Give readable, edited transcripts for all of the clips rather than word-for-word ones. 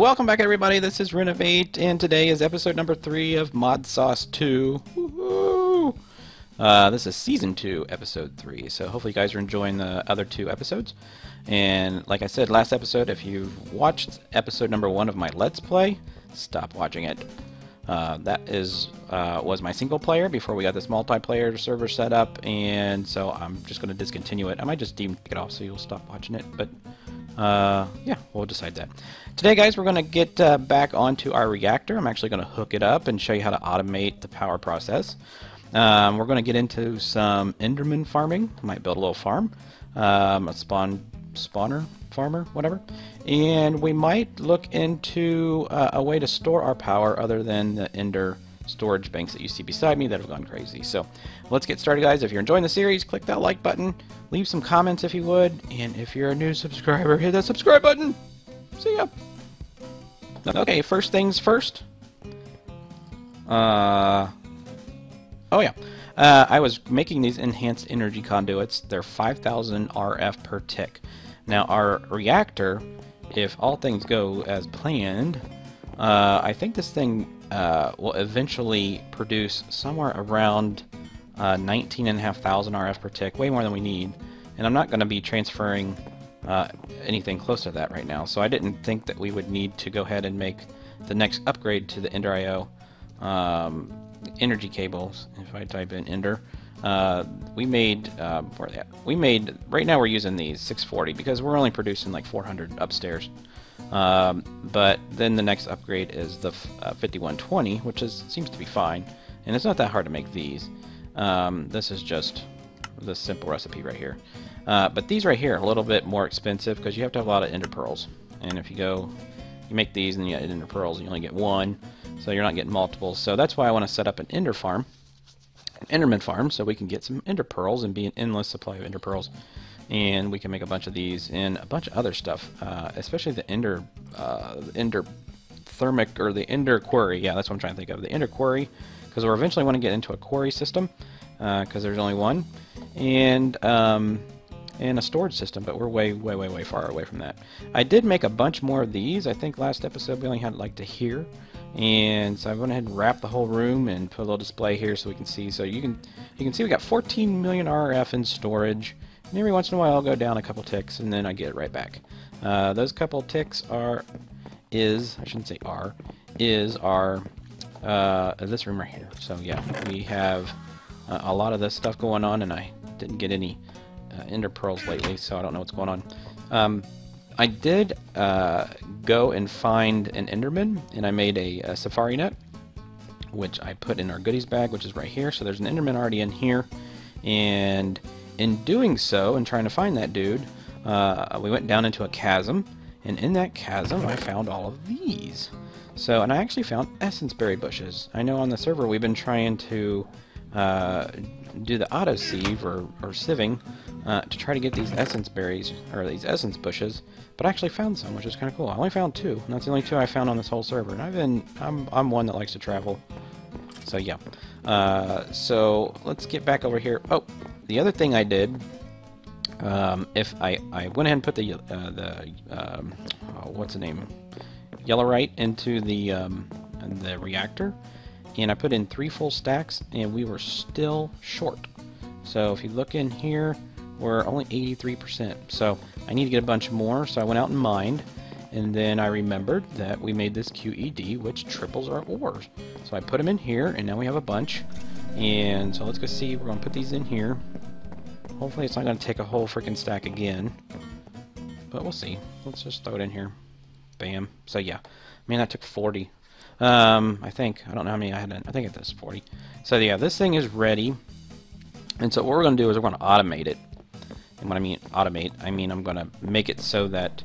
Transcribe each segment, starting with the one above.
welcome back everybody. This is Renovate, and today is episode number 3 of Modsauce 2. Woohoo! This is season 2, episode 3. So hopefully you guys are enjoying the other 2 episodes. And like I said last episode, if you've watched episode number 1 of my Let's Play, stop watching it. That was my single player before we got this multiplayer server set up, and so I'm just going to discontinue it. I might just take it off so you'll stop watching it, but yeah, we'll decide that. Today, guys, we're going to get back onto our reactor. I'm actually going to hook it up and show you how to automate the power process. We're going to get into some Enderman farming. I might build a little farm, a spawner, farmer, whatever. And we might look into a way to store our power other than the Ender storage banks that you see beside me that have gone crazy. So let's get started, guys. If you're enjoying the series, click that like button, leave some comments if you would, and if you're a new subscriber, hit that subscribe button. See ya. Okay, first things first. Oh yeah, I was making these enhanced energy conduits. They're 5,000 RF per tick. Now our reactor, if all things go as planned, I think this thing will eventually produce somewhere around 19,500 RF per tick, way more than we need. And I'm not going to be transferring anything close to that right now, so I didn't think that we would need to go ahead and make the next upgrade to the Ender IO energy cables. If I type in Ender, we made where are they at? We made, right now we're using these 640 because we're only producing like 400 upstairs. But then the next upgrade is the 5120, which seems to be fine, and it's not that hard to make these. This is just the simple recipe right here. But these right here are a little bit more expensive because you have to have a lot of ender pearls, and if you make these and you get ender pearls, you only get one, so you're not getting multiple. So that's why I want to set up an ender farm, an enderman farm, so we can get some ender pearls and be an endless supply of ender pearls. And we can make a bunch of these and a bunch of other stuff, especially the ender thermic, or the ender quarry. Yeah, that's what I'm trying to think of, the ender quarry, because we're eventually want to get into a quarry system, because there's only one, and a storage system, but we're way far away from that. I did make a bunch more of these. I think last episode we only had like to here, and so I went ahead and wrapped the whole room and put a little display here so we can see. So you can see we got 14 million RF in storage. And every once in a while I'll go down a couple ticks and then I get it right back. Those couple ticks are this room right here. So yeah, we have a lot of this stuff going on, and I didn't get any ender pearls lately, so I don't know what's going on. I did go and find an enderman, and I made a safari net, which I put in our goodies bag, which is right here. So there's an enderman already in here, and in doing so, and trying to find that dude, we went down into a chasm, and in that chasm I found all of these. So, and I actually found essence berry bushes. I know on the server we've been trying to do the auto sieve or sieving to try to get these essence berries, or these essence bushes, but I actually found some, which is kind of cool. I only found 2, and that's the only 2 I found on this whole server, and I'm one that likes to travel. So yeah, so let's get back over here. Oh, the other thing I did, if I went ahead and put the what's the name, yellowite into the reactor, and I put in 3 full stacks, and we were still short. So if you look in here, we're only 83%. So I need to get a bunch more. So I went out and mined, and then I remembered that we made this QED, which triples our ores. So I put them in here, and now we have a bunch. And so let's go see. We're going to put these in here. Hopefully it's not going to take a whole freaking stack again, but we'll see. Let's just throw it in here. Bam. So yeah, man, that took 40. I think. I don't know how many I had. I think it was 40. So yeah, this thing is ready. And so what we're going to do is we're going to automate it. And when I mean automate, I mean I'm going to make it so that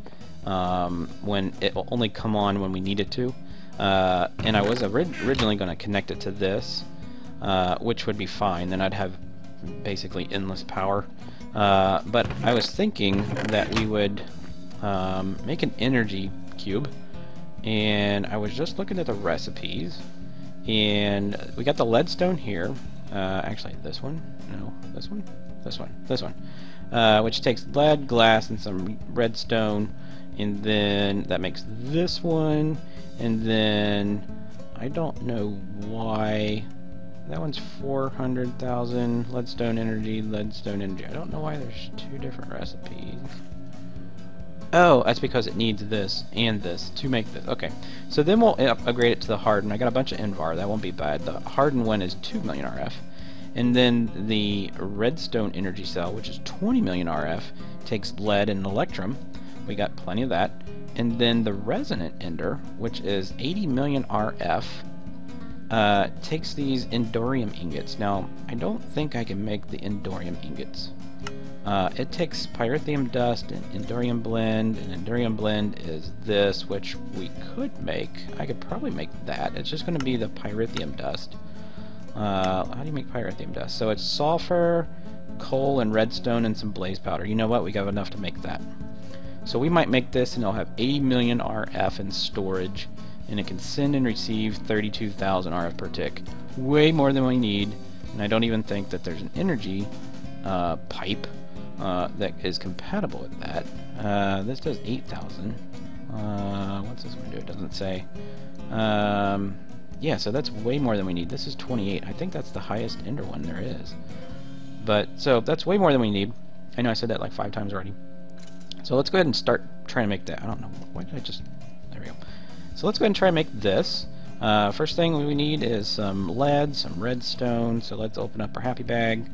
when it will only come on when we need it to. And I was originally going to connect it to this, which would be fine. Then I'd have basically endless power. But I was thinking that we would make an energy cube. And I was just looking at the recipes, and we got the leadstone here. Actually, this one, no, this one, which takes lead, glass, and some redstone, and then that makes this one, and then I don't know why that one's 400,000 leadstone energy. I don't know why there's two different recipes. Oh, that's because it needs this and this to make this. Okay, so then we'll upgrade it to the hardened. I got a bunch of Invar. That won't be bad. The hardened one is 2 million RF. And then the redstone energy cell, which is 20 million RF, takes lead and electrum. We got plenty of that. And then the resonant ender, which is 80 million RF, takes these endorium ingots. Now, I don't think I can make the endorium ingots. It takes pyrithium dust and endorium blend, and endorium blend is this, which we could make. I could probably make that. It's just going to be the pyrithium dust. How do you make pyrithium dust? So it's sulfur, coal, and redstone, and some blaze powder. You know what? We got enough to make that. So we might make this, and it'll have 80 million RF in storage, and it can send and receive 32,000 RF per tick. Way more than we need, and I don't even think that there's an energy pipe that is compatible with that. This does 8,000. What's this one do? It doesn't say. Yeah, so that's way more than we need. This is 28. I think that's the highest ender one there is. But, so that's way more than we need. I know I said that like 5 times already. So let's go ahead and start trying to make that. I don't know. Why did I just... There we go. So let's go ahead and try and make this. First thing we need is some lead, some redstone. So let's open up our happy bag.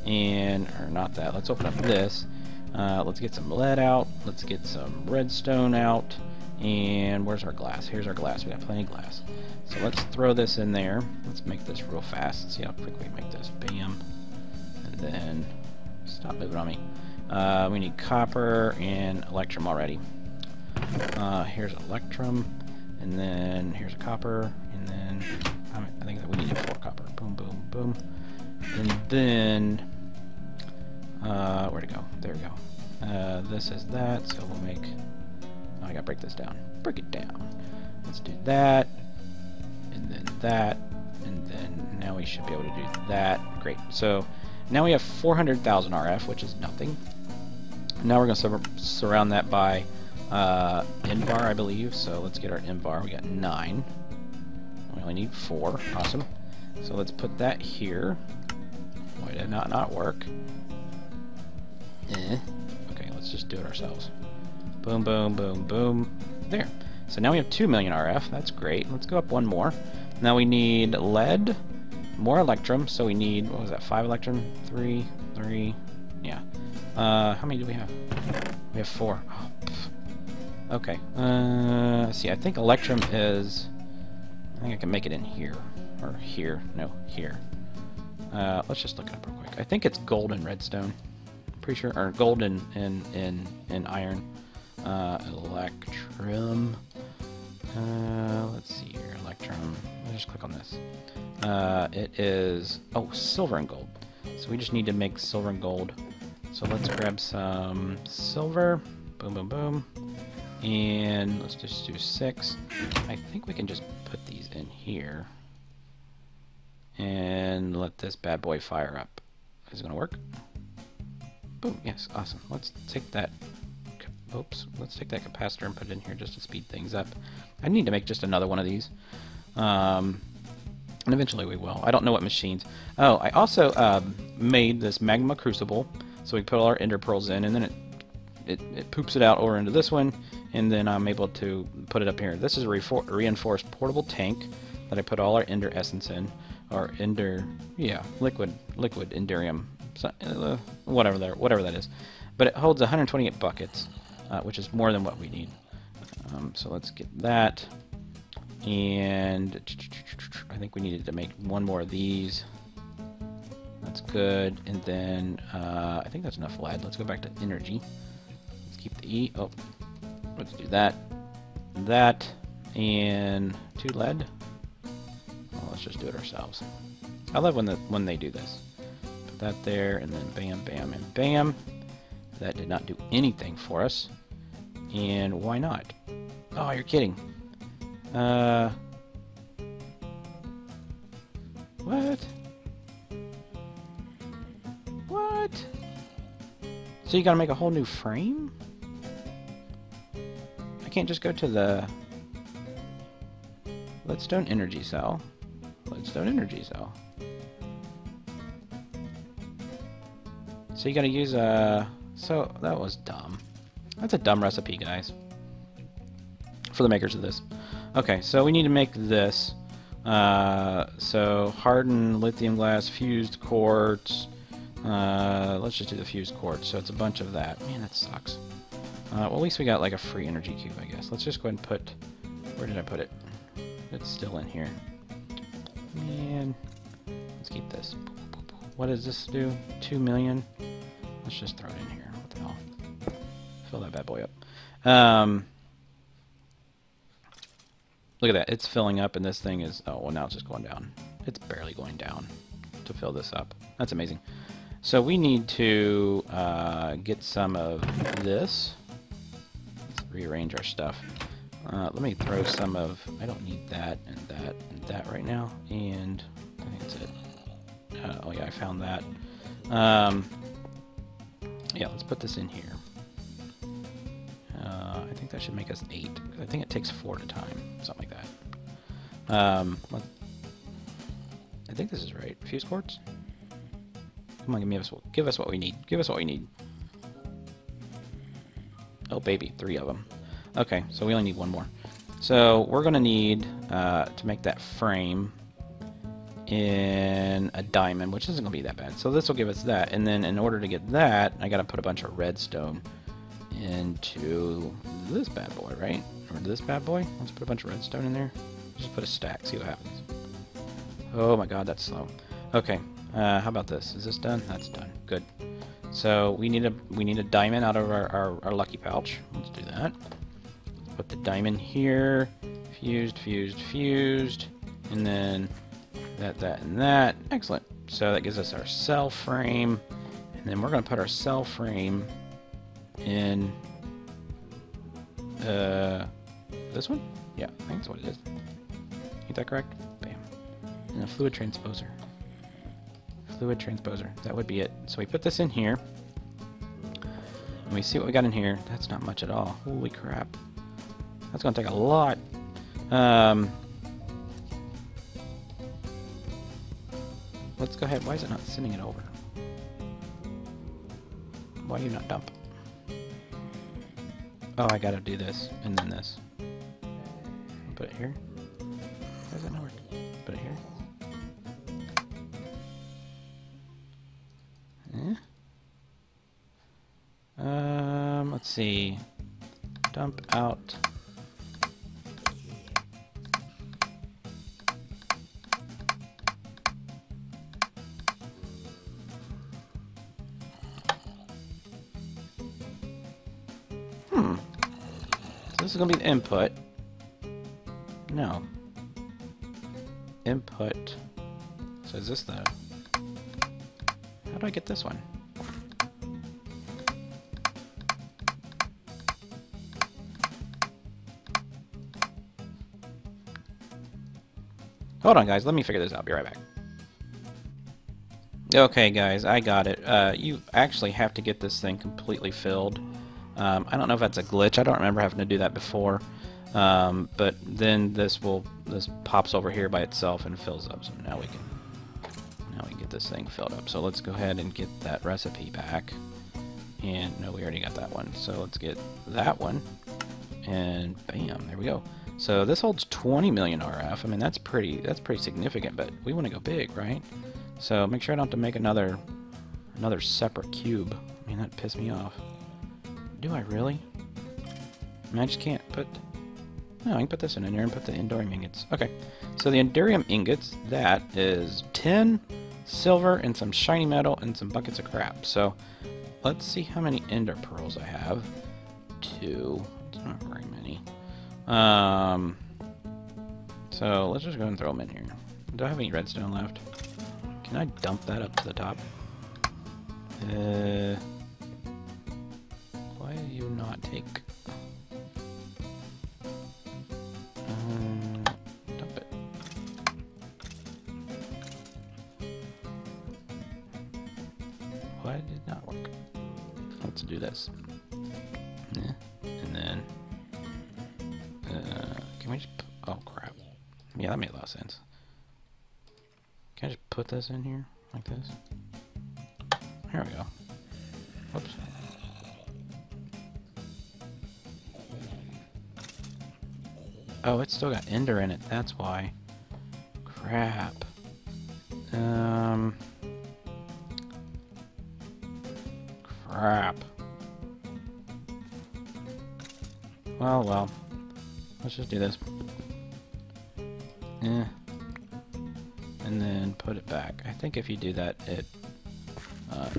And, or not that, let's open up this. Let's get some lead out. Let's get some redstone out. And where's our glass? Here's our glass. We got plenty of glass. So let's throw this in there. Let's make this real fast. Let's see how quick we can make this. Bam. And then, stop moving on me. We need copper and electrum already. Here's electrum. And then here's a copper. And then, I think that we need 4 copper. Boom, boom, boom. And then, where'd it go? There we go. This is that, so we'll make... Oh, I gotta break this down. Break it down. Let's do that, and then that, and then now we should be able to do that. Great. So now we have 400,000 RF, which is nothing. Now we're gonna surround that by Invar, I believe. So let's get our Invar. We got 9. We only need 4. Awesome. So let's put that here. Why did it not work? Okay, let's just do it ourselves. Boom, boom, boom, boom. There. So now we have 2 million RF. That's great. Let's go up one more. Now we need lead, more electrum. So we need, what was that, 5 electrum? 3, yeah. How many do we have? We have 4. Oh, okay. See, I think electrum is, I think I can make it in here. Or here. No, here. Let's just look it up real quick. I think it's gold and redstone. Pretty sure, or gold and iron. Electrum. Let's see here. Electrum. Let's just click on this. It is, oh, silver and gold. So we just need to make silver and gold. So let's grab some silver. Boom, boom, boom. And let's just do 6. I think we can just put these in here. And let this bad boy fire up. Is it going to work? Boom, yes, awesome. Let's take that, oops, let's take that capacitor and put it in here just to speed things up. I need to make just another one of these. And eventually we will. I don't know what machines. Oh, I also made this magma crucible, so we put all our ender pearls in, and then it poops it out over into this one, and then I'm able to put it up here. This is a reinforced portable tank that I put all our ender essence in. Or ender, yeah, liquid enderium, whatever that is. But it holds 128 buckets, which is more than what we need. So let's get that. And I think we needed to make one more of these. That's good. And then I think that's enough lead. Let's go back to energy. Let's keep the E. Oh, let's do that. That and 2 lead. Let's just do it ourselves. I love when they do this. Put that there, and then bam, bam, and bam. That did not do anything for us. And why not? Oh, you're kidding. What? What? So you gotta make a whole new frame? can't just go to the Leadstone energy cell. Leadstone energy cell. So you gotta use a... So, that was dumb. That's a dumb recipe, guys. For the makers of this. Okay, so we need to make this. So, hardened lithium glass, fused quartz. Let's just do the fused quartz. So it's a bunch of that. Man, that sucks. Well, at least we got like a free energy cube, I guess. Let's just go ahead and put... Where did I put it? It's still in here. Man. Let's keep this. What does this do? 2 million? Let's just throw it in here. What the hell? Fill that bad boy up. Look at that. It's filling up, and this thing is... Oh, well, now it's just going down. It's barely going down to fill this up. That's amazing. So we need to get some of this. Let's rearrange our stuff. Let me throw some of... I don't need that and that and that right now. And I think that's it. Oh, yeah, I found that. Yeah, let's put this in here. I think that should make us 8. I think it takes 4 at a time. Something like that. I think this is right. Fuse quartz? Come on, give us what we need. Give us what we need. Oh, baby. 3 of them. Okay, so we only need 1 more. So we're going to need to make that frame in a diamond, which isn't going to be that bad. So this will give us that. And then in order to get that, I got to put a bunch of redstone into this bad boy, right? Or this bad boy. Let's put a bunch of redstone in there. Just put a stack, see what happens. Oh my god, that's slow. Okay, how about this? Is this done? That's done. Good. So we need a diamond out of our lucky pouch. Let's do that. Put the diamond here. Fused, fused, fused. And then that, and that. Excellent. So that gives us our cell frame. And then we're going to put our cell frame in this one? Yeah, I think that's what it is. Ain't that correct? Bam. And a fluid transposer. Fluid transposer. That would be it. So we put this in here. And we see what we got in here. That's not much at all. Holy crap. That's going to take a lot. Let's go ahead. Why is it not sending it over? Why do you not dump? Oh, I gotta do this, and then this. Put it here. Why does that not work? Put it here. Let's see. Dump out. This is going to be the input. No. Input. So is this the... How do I get this one? Hold on, guys. Let me figure this out. I'll be right back. Okay, guys. I got it. You actually have to get this thing completely filled. I don't know if that's a glitch. I don't remember having to do that before. But then this pops over here by itself and fills up. So now we can get this thing filled up. So let's go ahead and get that recipe back. And no, we already got that one. So let's get that one. And bam, there we go. So this holds 20 million RF. I mean, that's pretty significant, but we want to go big, right? So make sure I don't have to make another separate cube. I mean, that pissed me off. Do I really? I mean, I just can't put... No, I can put this in here and put the endurium ingots. Okay, so the endurium ingots, that is 10 silver and some shiny metal and some buckets of crap. So let's see how many ender pearls I have. 2. It's not very many. So let's just go and throw them in here. Do I have any redstone left? Can I dump that up to the top? Why do you not take... dump it. Why did it not work? Let's do this. Yeah. And then Yeah, that made a lot of sense. Can I just put this in here like this? Here we go. Whoops. Oh, it's still got ender in it. That's why. Crap. Crap. Well. Let's just do this. And then put it back. I think if you do that, it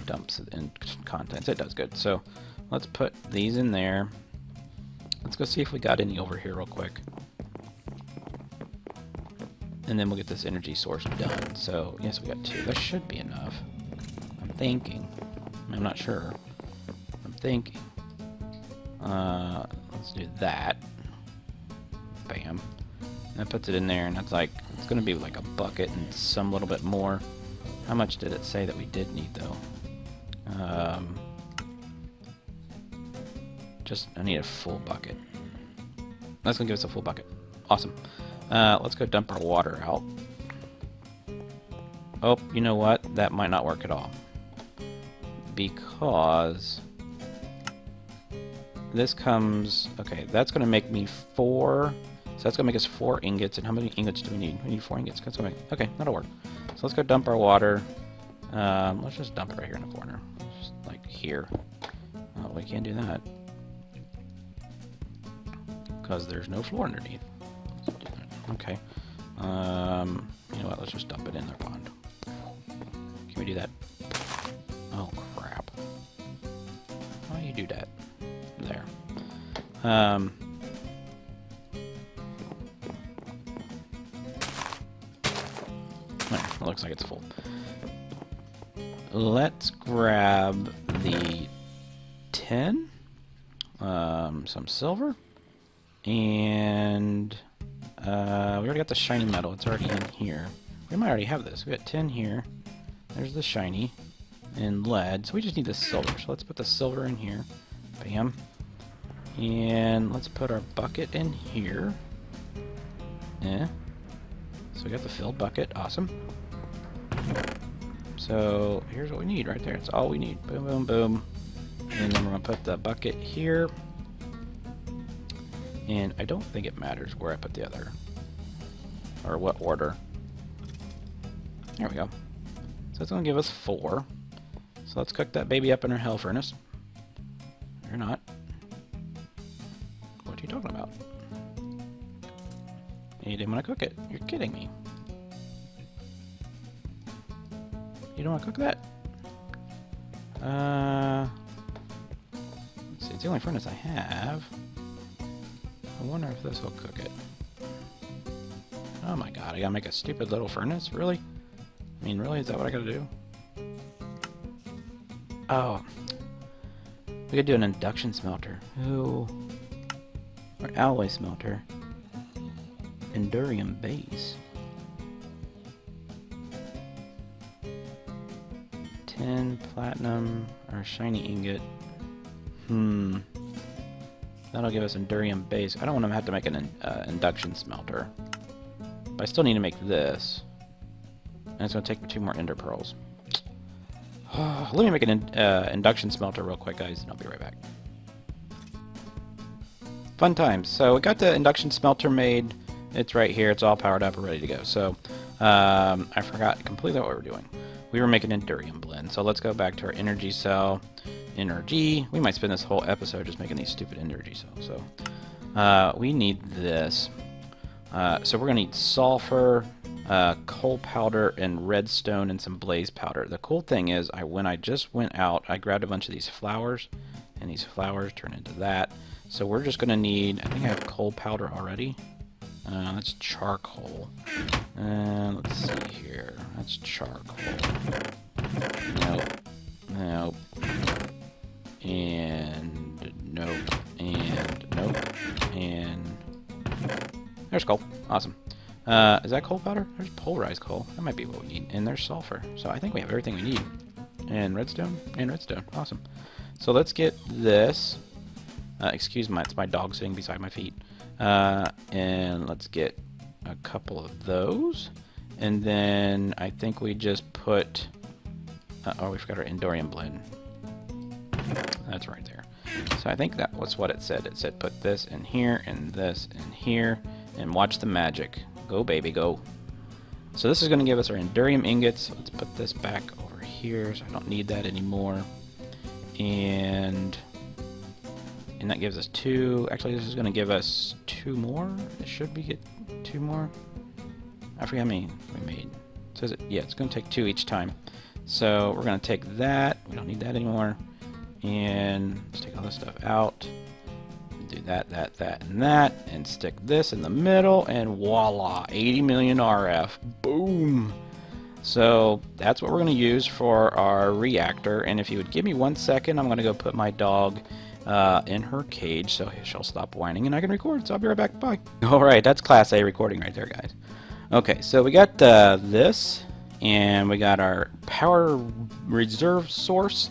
dumps it in contents. It does good. So let's put these in there. Let's go see if we got any over here real quick. And then we'll get this energy source done. So yes, we got 2. That should be enough. I'm thinking. I'm not sure. I'm thinking. Let's do that. Bam. And that puts it in there, and that's like, it's going to be like a bucket and some little bit more. How much did it say that we did need, though? I need a full bucket. That's going to give us a full bucket. Awesome. Let's go dump our water out. Oh, you know what? That might not work at all. Because this comes... Okay, that's going to make me 4... So that's going to make us 4 ingots. And how many ingots do we need? We need 4 ingots. That's okay. Okay, that'll work. So let's go dump our water. Let's just dump it right here in the corner. Just like here. Oh, we can't do that. Because there's no floor underneath. Let's do that. Okay. You know what? Let's just dump it in their pond. Can we do that? Oh, crap. Why do you do that? There. It looks like it's full. Let's grab the tin, some silver, and we already got the shiny metal. It's already in here. We might already have this. We got tin here. There's the shiny and lead. So we just need the silver. So let's put the silver in here. Bam. And let's put our bucket in here. Yeah. So we got the filled bucket. Awesome. So here's what we need right there. It's all we need. Boom, boom, boom. And then we're going to put the bucket here. And I don't think it matters where I put the other. Or what order. There we go. So that's going to give us 4. So let's cook that baby up in our hell furnace. You're not. What are you talking about? You didn't want to cook it. You're kidding me. You don't want to cook that? Let's see, it's the only furnace I have. I wonder if this will cook it. Oh my god, I gotta make a stupid little furnace? Really? I mean, really? Is that what I gotta do? Oh. We could do an induction smelter. Ooh. Or alloy smelter. Endurium base. Tin, platinum, or shiny ingot. That'll give us endurium base. I don't want to have to make an induction smelter. But I still need to make this. And it's going to take me 2 more ender pearls. Let me make an induction smelter real quick, guys, and I'll be right back. Fun times. So we got the induction smelter made. It's right here. It's all powered up and ready to go. So I forgot completely what we were doing. We were making an endurium blend. So let's go back to our energy cell. Energy. We might spend this whole episode just making these stupid energy cells. So we need this. So we're going to need sulfur, coal powder, and redstone, and some blaze powder. The cool thing is, when I just went out, I grabbed a bunch of these flowers, and these flowers turn into that. So we're just going to need, I think I have coal powder already. That's charcoal. Let's see here. That's charcoal. Nope. Nope. And nope. And nope. And there's coal. Awesome. Is that coal powder? There's polarized coal. That might be what we need. And there's sulfur. So I think we have everything we need. And redstone. And redstone. Awesome. So let's get this. Excuse me, it's my dog sitting beside my feet. And let's get a couple of those, and then I think we just put oh, we forgot our Endorium blend. That's right there. So I think that was what it said. It said put this in here and this in here, and watch the magic. Go baby, go. So this is going to give us our Endurium ingots. Let's put this back over here, so I don't need that anymore. And that gives us 2. Actually, this is going to give us 2 more. It should be 2 more. I forget how many we made. It says yeah, it's going to take 2 each time. So we're going to take that. We don't need that anymore. And let's take all this stuff out. Do that, and that, and stick this in the middle, and voila, 80 million RF. Boom! So that's what we're going to use for our reactor. And if you would give me 1 second, I'm going to go put my dog in her cage so she'll stop whining and I can record. So I'll be right back. Bye. Alright, that's Class A recording right there, guys. Okay, so we got this, and we got our power reserve source.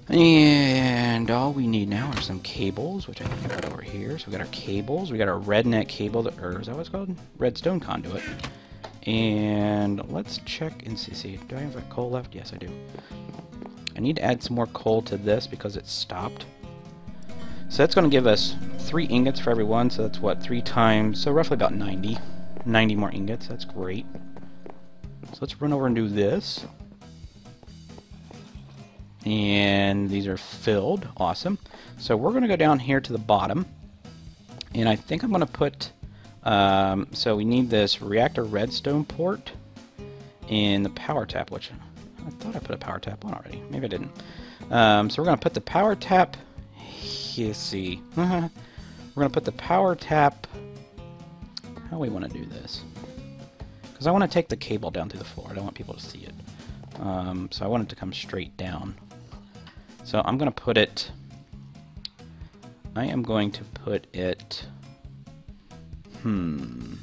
And all we need now are some cables, which I think I got over here. So we got our cables. We got our redneck cable, or is that what it's called? Redstone conduit. And let's check and see. Do I have a coal left? Yes, I do. I need to add some more coal to this because it stopped. So that's going to give us 3 ingots for every one. So that's what, 3 times, so roughly about 90 more ingots. That's great. So let's run over and do this. And these are filled. Awesome. So we're going to go down here to the bottom, and I think I'm going to put so we need this reactor redstone port in the power tap, which I thought I put a power tap on already. Maybe I didn't. So we're going to put the power tap. Let's see. We're going to put the power tap. How do we want to do this? Because I want to take the cable down through the floor. I don't want people to see it. So I want it to come straight down. So I'm going to put it, I am going to put it, I'm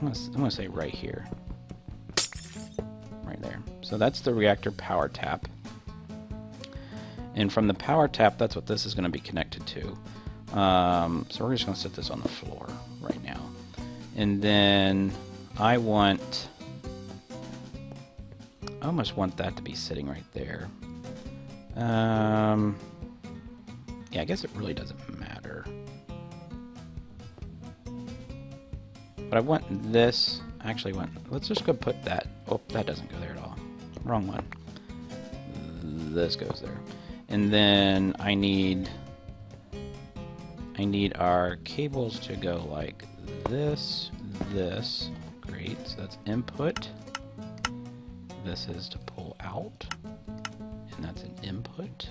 going to say right here. Right there. So that's the reactor power tap. And from the power tap, that's what this is going to be connected to. So we're just going to set this on the floor right now. And then I almost want that to be sitting right there. Yeah, I guess it really doesn't matter. But I want this. Let's just go put that. Oh, that doesn't go there at all. Wrong one. This goes there. And then I need our cables to go like this. Great. So that's input. This is to pull out, and that's an input.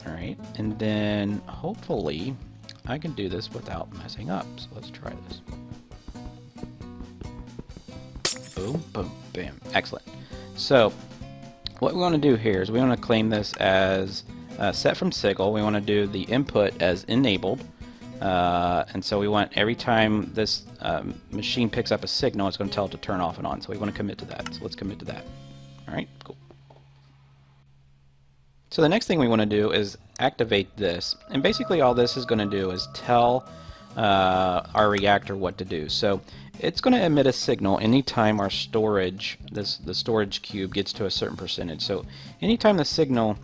Alright, and then hopefully I can do this without messing up. So let's try this. Boom, boom, bam. Excellent. So what we want to do here is we want to claim this as set from Sigil. We want to do the input as enabled. And so we want every time this machine picks up a signal, it's going to tell it to turn off and on. So we want to commit to that. So let's commit to that. Alright, cool. So the next thing we want to do is activate this. And basically all this is going to do is tell our reactor what to do. So it's going to emit a signal anytime our storage, the storage cube gets to a certain percentage. So anytime the signal,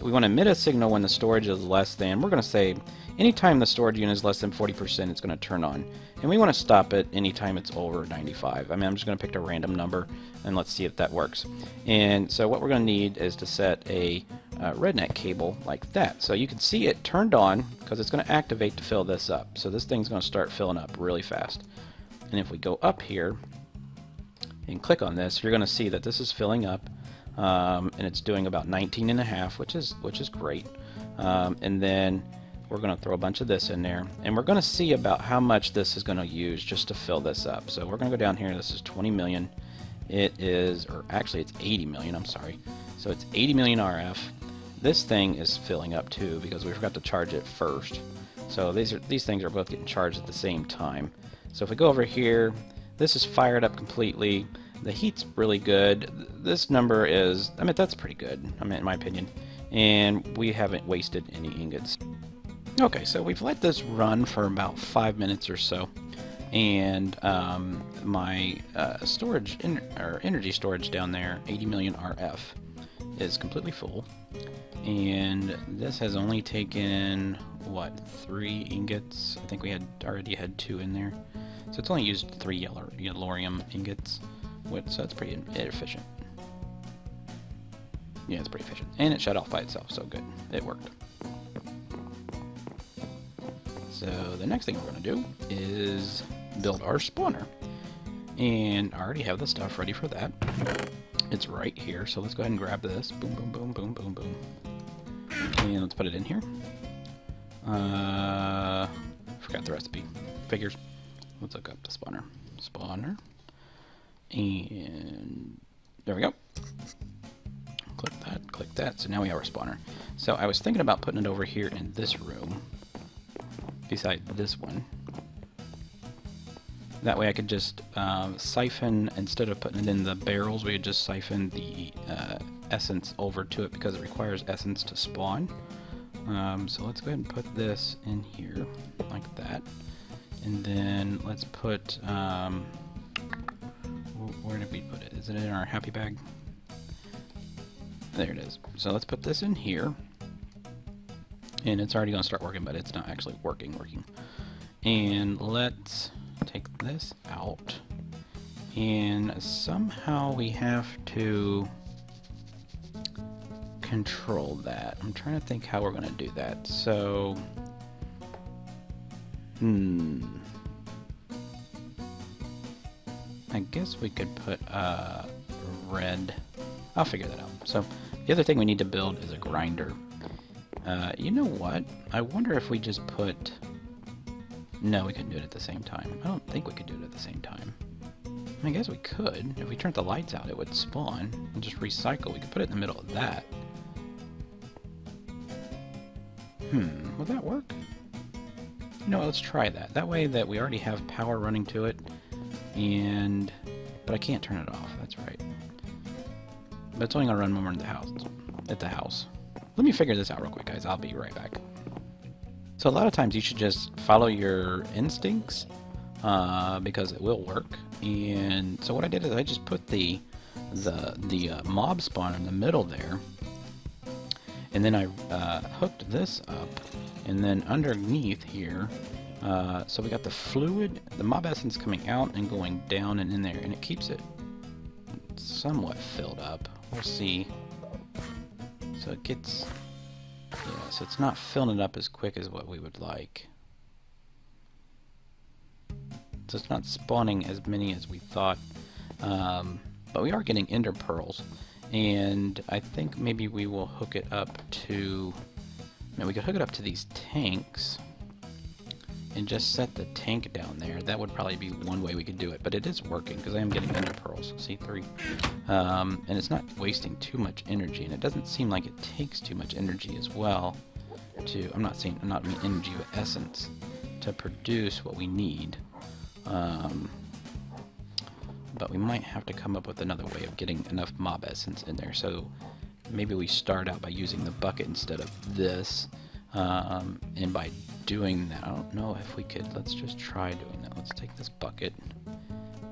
we want to emit a signal when the storage is less than, we're going to say anytime the storage unit is less than 40%, it's going to turn on. And we want to stop it anytime it's over 95. I mean, I'm just going to pick a random number, and let's see if that works. And so what we're going to need is to set a redneck cable like that. So you can see it turned on because it's going to activate to fill this up. So this thing's going to start filling up really fast. And if we go up here and click on this, you're going to see that this is filling up, and it's doing about 19.5, which is great. And then we're going to throw a bunch of this in there, and we're going to see about how much this is going to use just to fill this up. So we're going to go down here. This is 20 million. It is, or actually it's 80 million, I'm sorry. So it's 80 million RF. This thing is filling up too because we forgot to charge it first. So these things are both getting charged at the same time. So if we go over here, this is fired up completely. The heat's really good. This number is, I mean, that's pretty good, I mean, in my opinion. And we haven't wasted any ingots. Okay, so we've let this run for about 5 minutes or so, and my energy storage down there, 80 million RF, is completely full, and this has only taken what, 3 ingots? I think we already had 2 in there, so it's only used 3 yellorium ingots, so it's pretty efficient. Yeah, it's pretty efficient, and it shut off by itself, so good, it worked. So the next thing we're going to do is build our spawner, and I already have the stuff ready for that. It's right here, so let's go ahead and grab this. Boom, boom, boom, boom, boom, boom, and let's put it in here. Forgot the recipe. Figures. Let's look up the spawner, and there we go. Click that. So now we have our spawner. So I was thinking about putting it over here in this room, beside this one. That way I could just siphon, instead of putting it in the barrels, we could just siphon the essence over to it, because it requires essence to spawn. So let's go ahead and put this in here, like that. And then let's put, where did we put it? Is it in our happy bag? There it is. So let's put this in here. And it's already going to start working, but it's not actually working. And let's take this out. And somehow we have to control that. I'm trying to think how we're going to do that. So, I guess we could put red. I'll figure that out. So the other thing we need to build is a grinder. You know what? I wonder if we just put... No, we couldn't do it at the same time. I don't think we could do it at the same time. I guess we could. If we turned the lights out, it would spawn and just recycle. We could put it in the middle of that. Would that work? You know what, let's try that. That way that we already have power running to it, and... But I can't turn it off, that's right. But it's only going to run when we're in the house. Let me figure this out real quick, guys. I'll be right back. So a lot of times you should just follow your instincts, because it will work. And so what I did is I just put the mob spawner in the middle there, and then I hooked this up, and then underneath here, so we got the fluid, the mob essence coming out and going down and in there, and it keeps it somewhat filled up. We'll see. So it gets, yeah, so it's not filling it up as quick as what we would like. So it's not spawning as many as we thought, but we are getting ender pearls, and I think maybe we will hook it up to, no, we could hook it up to these tanks and just set the tank down there. That would probably be one way we could do it, but it is working because I am getting ender pearls. See, 3. And it's not wasting too much energy, and it doesn't seem like it takes too much energy as well to, I'm not mean energy, but essence, to produce what we need. But we might have to come up with another way of getting enough mob essence in there. So maybe we start out by using the bucket instead of this, and by doing that, I don't know if we could, let's just try doing that. Let's take this bucket,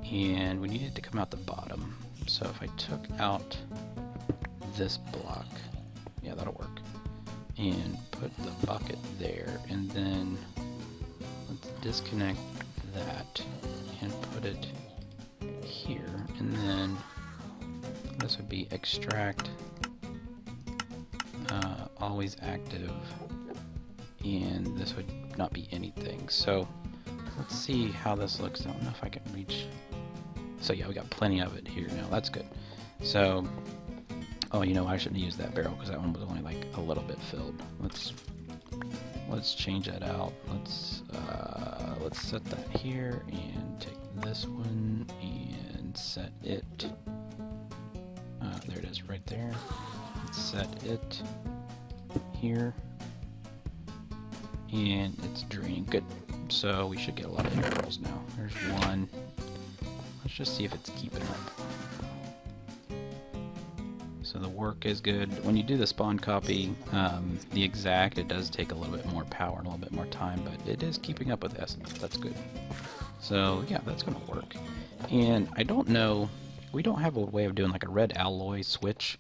and we need it to come out the bottom. So if I took out this block, yeah, that'll work, and put the bucket there, and then let's disconnect that and put it here, and then this would be extract, always active, and this would not be anything. So let's see how this looks. I don't know if I can reach. So yeah, we got plenty of it here now. That's good. So, oh, you know, I shouldn't use that barrel because that one was only like a little bit filled. Let's change that out. Let's set that here and take this one and set it. There it is, right there. Let's set it here, and it's draining. Good. So we should get a lot of pearls now. There's one. Let's just see if it's keeping up. So the work is good. When you do the spawn copy, the exact, it does take a little bit more power and a little bit more time, but it is keeping up with essence. That's good. So yeah, that's going to work. And I don't know, we don't have a way of doing like a red alloy switch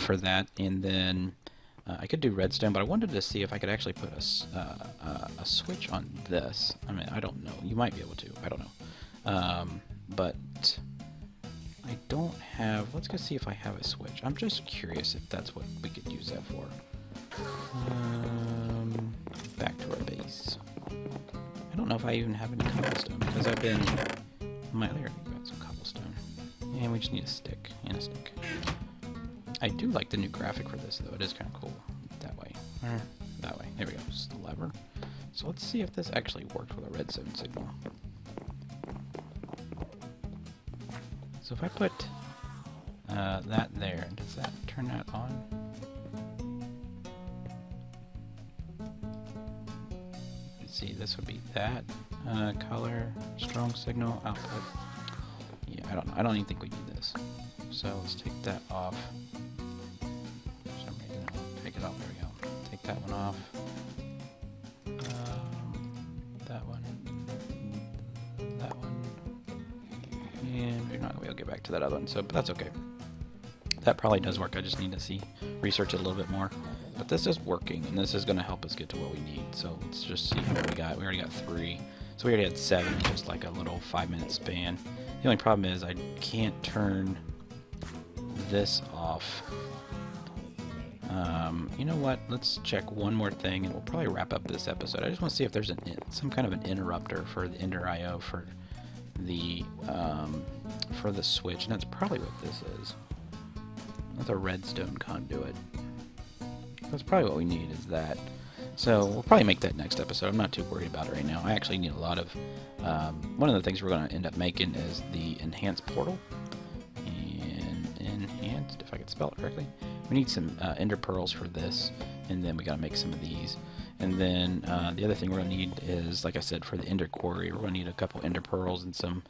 for that. And then I could do redstone, but I wanted to see if I could actually put a switch on this. I mean, I don't know. You might be able to. I don't know. But I don't have... Let's go see if I have a switch. I'm just curious if that's what we could use that for. Back to our base. I don't know if I even have any cobblestone, because I've been... There, we've got some cobblestone. And we just need a stick and a stick. I do like the new graphic for this, though. It is kind of cool. That way. That way. There we go. Just the lever. So let's see if this actually works with a redstone signal. So if I put that there, does that turn that on? Let's see, this would be that color, strong signal, output. Yeah, I don't know. I don't even think we need this. So let's take that off. For some reason, take it off. There we go. Take that one off. That one. That one. And we're not going to be able to get back to that other one, so, but that's okay. That probably does work. I just need to research it a little bit more. But this is working, and this is going to help us get to what we need. So let's just see what we got. We already got 3. So we already had 7 in just like a little 5-minute span. The only problem is I can't turn this off. You know what? Let's check one more thing, and we'll probably wrap up this episode. I just want to see if there's some kind of an interrupter for the Ender IO for the switch, and that's probably what this is. That's a redstone conduit. That's probably what we need, is that. So we'll probably make that next episode. I'm not too worried about it right now. I actually need a lot of... one of the things we're going to end up making is the enhanced portal. And enhanced, if I could spell it correctly. We need some ender pearls for this, and then we got to make some of these. And then the other thing we're going to need is, like I said, for the ender quarry, we're going to need a couple ender pearls and some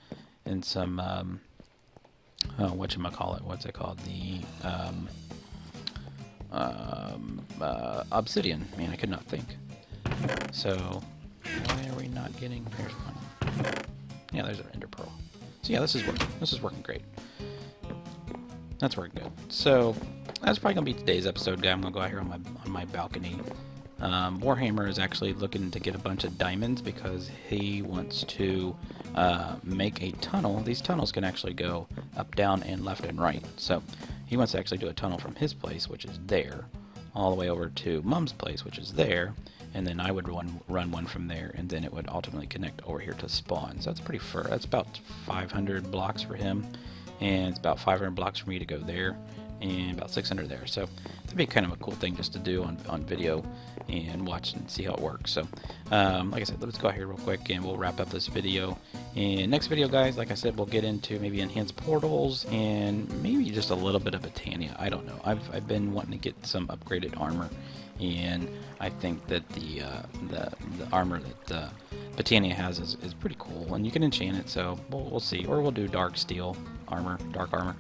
whatchamacallit, what's it called? The obsidian. Man, I could not think. So why are we not getting? Here's one. Yeah, there's our ender pearl. So yeah, this is working. This is working great. That's working good. So that's probably gonna be today's episode, guys. I'm gonna go out here on my balcony. Warhammer is actually looking to get a bunch of diamonds because he wants to make a tunnel. These tunnels can actually go up, down, and left and right. So he wants to actually do a tunnel from his place, which is there, all the way over to Mum's place, which is there, and then I would run one from there, and then it would ultimately connect over here to spawn. So that's pretty far. That's about 500 blocks for him, and it's about 500 blocks for me to go there, and about 600 there. So that'd be kind of a cool thing just to do on video and watch and see how it works. So like I said, let's go out here real quick and we'll wrap up this video. And next video, guys, like I said, we'll get into maybe enhanced portals and maybe just a little bit of Botania. I don't know. I've been wanting to get some upgraded armor, and I think that the armor that Botania has is pretty cool, and you can enchant it. So we'll see, or we'll do dark steel armor, dark armor.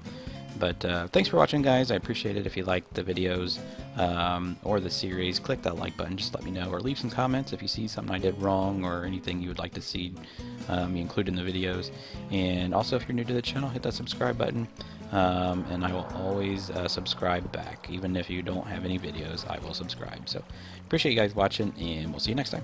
But thanks for watching, guys. I appreciate it. If you liked the videos or the series, click that like button. Just let me know, or leave some comments if you see something I did wrong or anything you would like to see me include in the videos. And also, if you're new to the channel, hit that subscribe button, and I will always subscribe back. Even if you don't have any videos, I will subscribe. So appreciate you guys watching, and we'll see you next time.